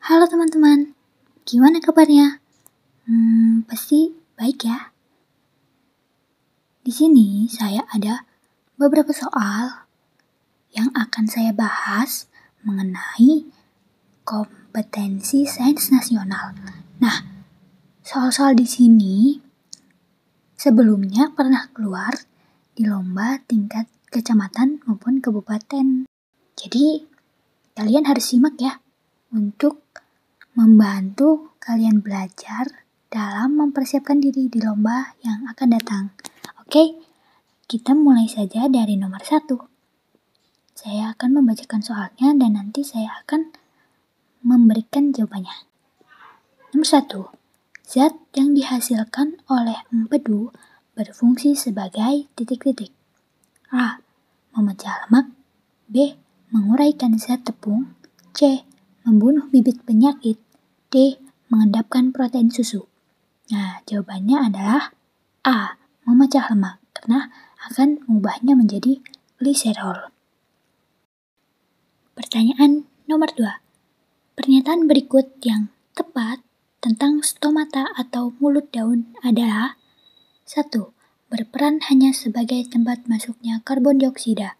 Halo teman-teman, gimana kabarnya? Pasti baik ya. Di sini saya ada beberapa soal yang akan saya bahas mengenai kompetensi sains nasional. Nah, soal-soal di sini sebelumnya pernah keluar di lomba tingkat kecamatan maupun kabupaten. Jadi, kalian harus simak ya untuk membantu kalian belajar dalam mempersiapkan diri di lomba yang akan datang. Oke, kita mulai saja dari nomor 1. Saya akan membacakan soalnya dan nanti saya akan memberikan jawabannya. Nomor 1. Zat yang dihasilkan oleh empedu berfungsi sebagai titik-titik. A. Memecah lemak. B. Menguraikan zat tepung. C. Membunuh bibit penyakit. D. Mengendapkan protein susu. Nah, jawabannya adalah A. Memecah lemak, karena akan mengubahnya menjadi gliserol. Pertanyaan nomor 2. Pernyataan berikut yang tepat tentang stomata atau mulut daun adalah 1. Berperan hanya sebagai tempat masuknya karbon dioksida.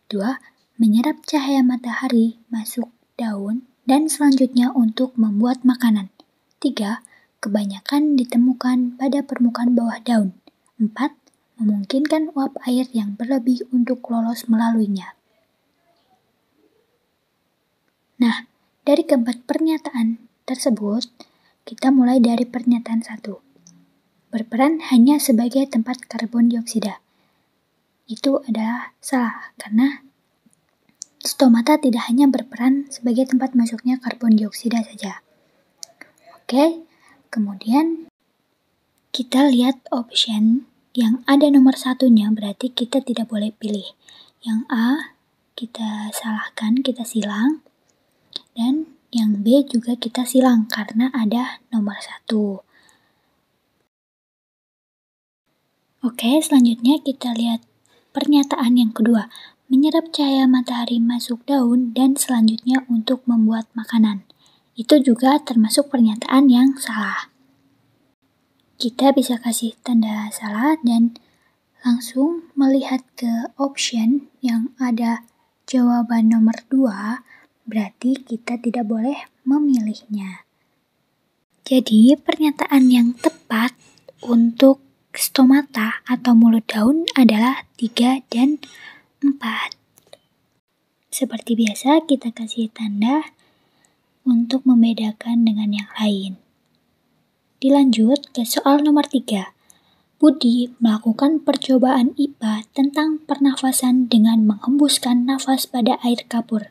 2. Menyerap cahaya matahari masuk daun dan selanjutnya untuk membuat makanan. 3. Kebanyakan ditemukan pada permukaan bawah daun. 4. Memungkinkan uap air yang berlebih untuk lolos melaluinya. Nah, dari keempat pernyataan tersebut, kita mulai dari pernyataan 1. Berperan hanya sebagai tempat karbon dioksida. Itu adalah salah, karena stomata tidak hanya berperan sebagai tempat masuknya karbon dioksida saja. Oke, kemudian kita lihat option yang ada nomor 1-nya, berarti kita tidak boleh pilih. Yang A kita salahkan, kita silang. Dan yang B juga kita silang karena ada nomor 1. Oke, selanjutnya kita lihat pernyataan yang kedua. Menyerap cahaya matahari masuk daun dan selanjutnya untuk membuat makanan. Itu juga termasuk pernyataan yang salah. Kita bisa kasih tanda salah dan langsung melihat ke option yang ada jawaban nomor 2, berarti kita tidak boleh memilihnya. Jadi pernyataan yang tepat untuk stomata atau mulut daun adalah 3 dan 4. Seperti biasa kita kasih tanda untuk membedakan dengan yang lain. Dilanjut ke soal nomor 3. Budi melakukan percobaan IPA tentang pernafasan dengan menghembuskan nafas pada air kapur.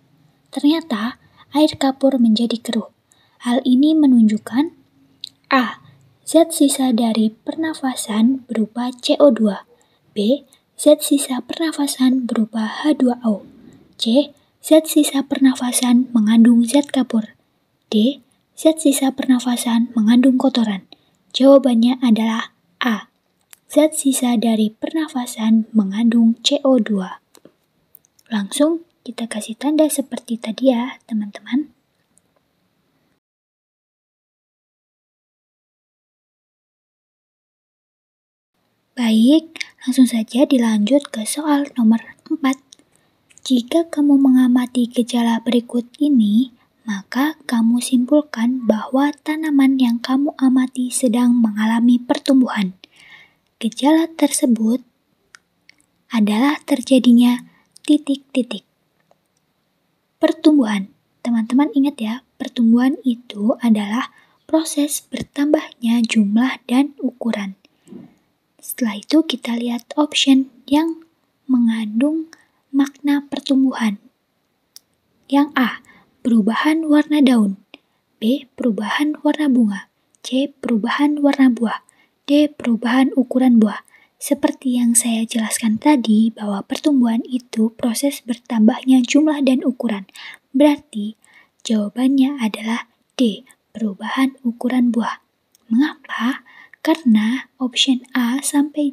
Ternyata air kapur menjadi keruh. Hal ini menunjukkan A. Zat sisa dari pernafasan berupa CO2. B. Zat sisa pernafasan berupa H2O. C. Zat sisa pernafasan mengandung zat kapur. D. Zat sisa pernafasan mengandung kotoran. Jawabannya adalah A. Zat sisa dari pernafasan mengandung CO2. Langsung kita kasih tanda seperti tadi ya, teman-teman. Baik, langsung saja dilanjut ke soal nomor 4. Jika kamu mengamati gejala berikut ini, maka kamu simpulkan bahwa tanaman yang kamu amati sedang mengalami pertumbuhan. Gejala tersebut adalah terjadinya titik-titik. Pertumbuhan. Teman-teman ingat ya, pertumbuhan itu adalah proses bertambahnya jumlah dan ukuran. Setelah itu kita lihat option yang mengandung makna pertumbuhan. Yang A. Perubahan warna daun. B. Perubahan warna bunga. C. Perubahan warna buah. D. Perubahan ukuran buah. Seperti yang saya jelaskan tadi, bahwa pertumbuhan itu proses bertambahnya jumlah dan ukuran. Berarti jawabannya adalah D. Perubahan ukuran buah. Mengapa? Karena option A sampai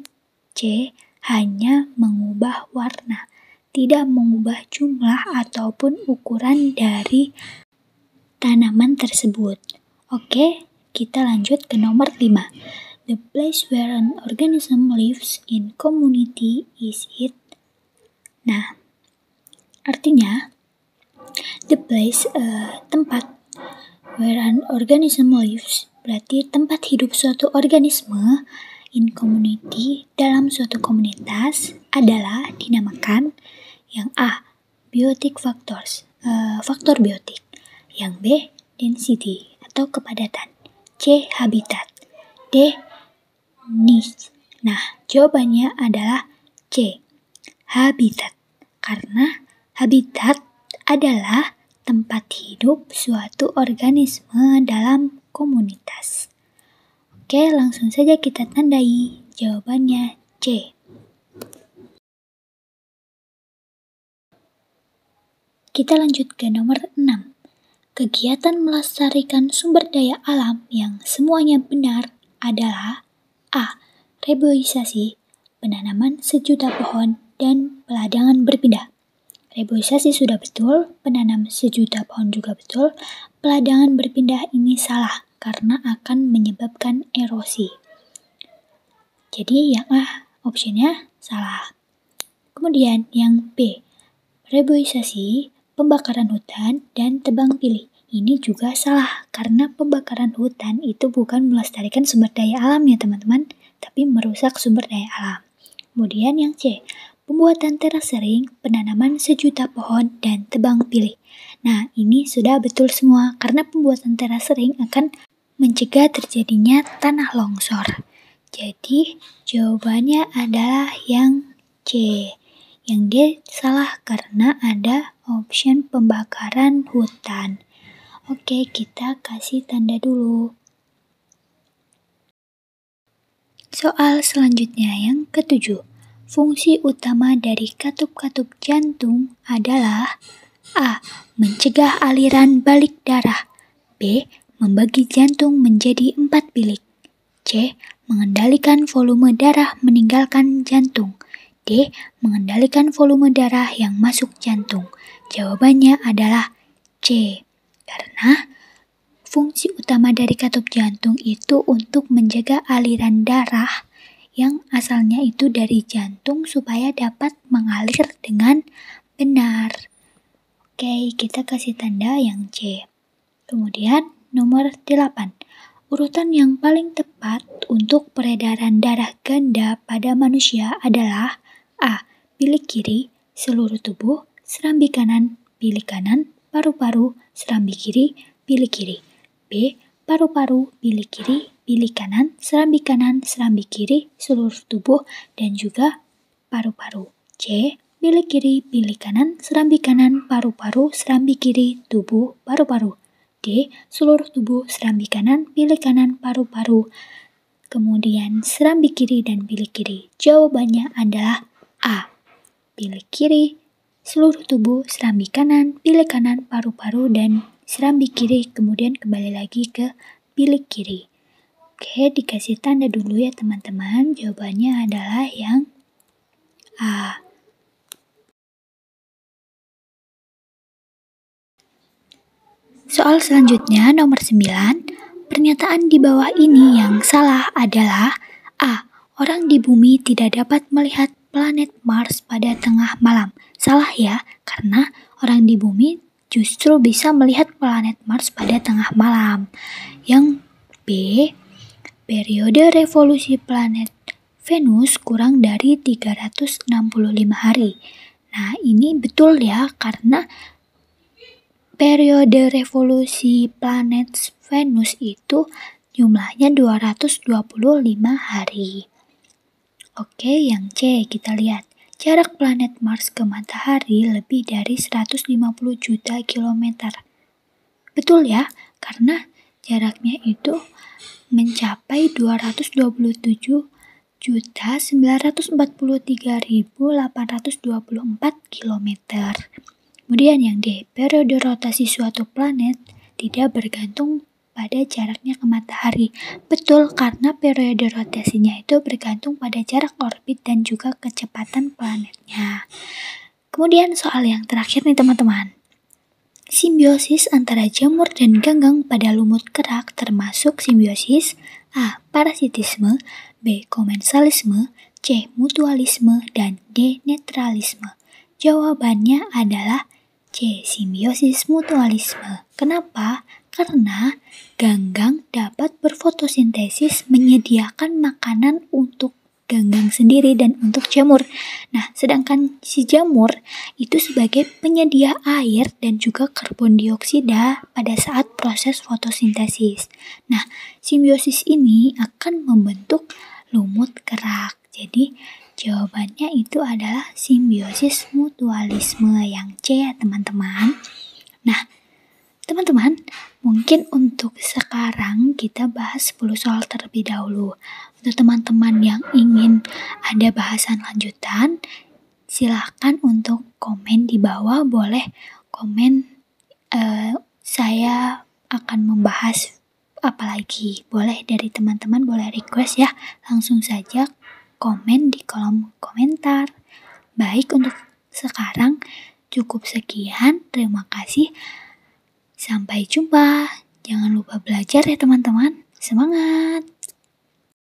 C hanya mengubah warna, tidak mengubah jumlah ataupun ukuran dari tanaman tersebut. Oke, kita lanjut ke nomor 5. The place where an organism lives in community is it. Nah, artinya the place, tempat where an organism lives, berarti tempat hidup suatu organisme in community, dalam suatu komunitas, adalah dinamakan yang A, biotic factors, faktor biotik, yang B, density atau kepadatan, C, habitat, D, niche. Nah, jawabannya adalah C, habitat, karena habitat adalah tempat hidup suatu organisme dalam komunitas. Oke, langsung saja kita tandai. Jawabannya C. Kita lanjut ke nomor 6. Kegiatan melestarikan sumber daya alam yang semuanya benar adalah A. Reboisasi, penanaman sejuta pohon dan peladangan berpindah. Reboisasi sudah betul, penanam sejuta pohon juga betul, peladangan berpindah ini salah karena akan menyebabkan erosi. Jadi yang A, opsinya salah. Kemudian yang B, reboisasi, pembakaran hutan, dan tebang pilih. Ini juga salah, karena pembakaran hutan itu bukan melestarikan sumber daya alam ya teman-teman, tapi merusak sumber daya alam. Kemudian yang C, pembuatan teras sering, penanaman sejuta pohon, dan tebang pilih. Nah, ini sudah betul semua, karena pembuatan teras sering akan mencegah terjadinya tanah longsor. Jadi, jawabannya adalah yang C. Yang D salah karena ada option pembakaran hutan. Oke, kita kasih tanda dulu. Soal selanjutnya yang ke-7. Fungsi utama dari katup-katup jantung adalah A. Mencegah aliran balik darah, B. Membagi jantung menjadi 4 bilik, C. Mengendalikan volume darah meninggalkan jantung, D. Mengendalikan volume darah yang masuk jantung. Jawabannya adalah C. Karena fungsi utama dari katup jantung itu untuk menjaga aliran darah yang asalnya itu dari jantung supaya dapat mengalir dengan benar. Oke, kita kasih tanda yang C. Kemudian nomor 8. Urutan yang paling tepat untuk peredaran darah ganda pada manusia adalah A. Bilik kiri, seluruh tubuh, serambi kanan, bilik kanan, paru-paru, serambi kiri, bilik kiri. B. Paru-paru, bilik kiri, bilik kanan, serambi kiri, seluruh tubuh, dan juga paru-paru. C. Bilik kiri, bilik kanan, serambi kanan, paru-paru, serambi kiri, tubuh, paru-paru. D. Seluruh tubuh, serambi kanan, bilik kanan, paru-paru. Kemudian serambi kiri dan bilik kiri. Jawabannya adalah A. Bilik kiri, seluruh tubuh, serambi kanan, bilik kanan, paru-paru, dan serambi kiri. Kemudian kembali lagi ke bilik kiri. Oke, dikasih tanda dulu ya teman-teman. Jawabannya adalah yang A. Soal selanjutnya nomor 9. Pernyataan di bawah ini yang salah adalah A. Orang di bumi tidak dapat melihat planet Mars pada tengah malam. Salah ya, karena orang di bumi justru bisa melihat planet Mars pada tengah malam. Yang B. Periode revolusi planet Venus kurang dari 365 hari. Nah, ini betul ya, karena periode revolusi planet Venus itu jumlahnya 225 hari. Oke, yang C kita lihat. Jarak planet Mars ke matahari lebih dari 150 juta kilometer. Betul ya, karena jaraknya itu mencapai 227.943.824 kilometer. Kemudian yang D, periode rotasi suatu planet tidak bergantung pada jaraknya ke matahari. Betul, karena periode rotasinya itu bergantung pada jarak orbit dan juga kecepatan planetnya. Kemudian soal yang terakhir nih teman-teman. simbiosis antara jamur dan ganggang pada lumut kerak termasuk simbiosis A. Parasitisme, B. Komensalisme, C. Mutualisme, dan D. Netralisme. Jawabannya adalah C. Simbiosis mutualisme. Kenapa? Karena ganggang dapat berfotosintesis menyediakan makanan untuk ganggang sendiri dan untuk jamur. Nah, sedangkan si jamur itu sebagai penyedia air dan juga karbon dioksida pada saat proses fotosintesis. Nah, simbiosis ini akan membentuk lumut kerak. Jadi, jawabannya itu adalah simbiosis mutualisme yang C ya teman-teman. Nah, teman-teman, mungkin untuk sekarang kita bahas 10 soal terlebih dahulu. Untuk teman-teman yang ingin ada bahasan lanjutan, silahkan untuk komen di bawah, boleh komen saya akan membahas apa lagi. Boleh dari teman-teman, boleh request ya, langsung saja komen di kolom komentar. Baik, untuk sekarang cukup sekian, terima kasih. Sampai jumpa. Jangan lupa belajar ya teman-teman. Semangat!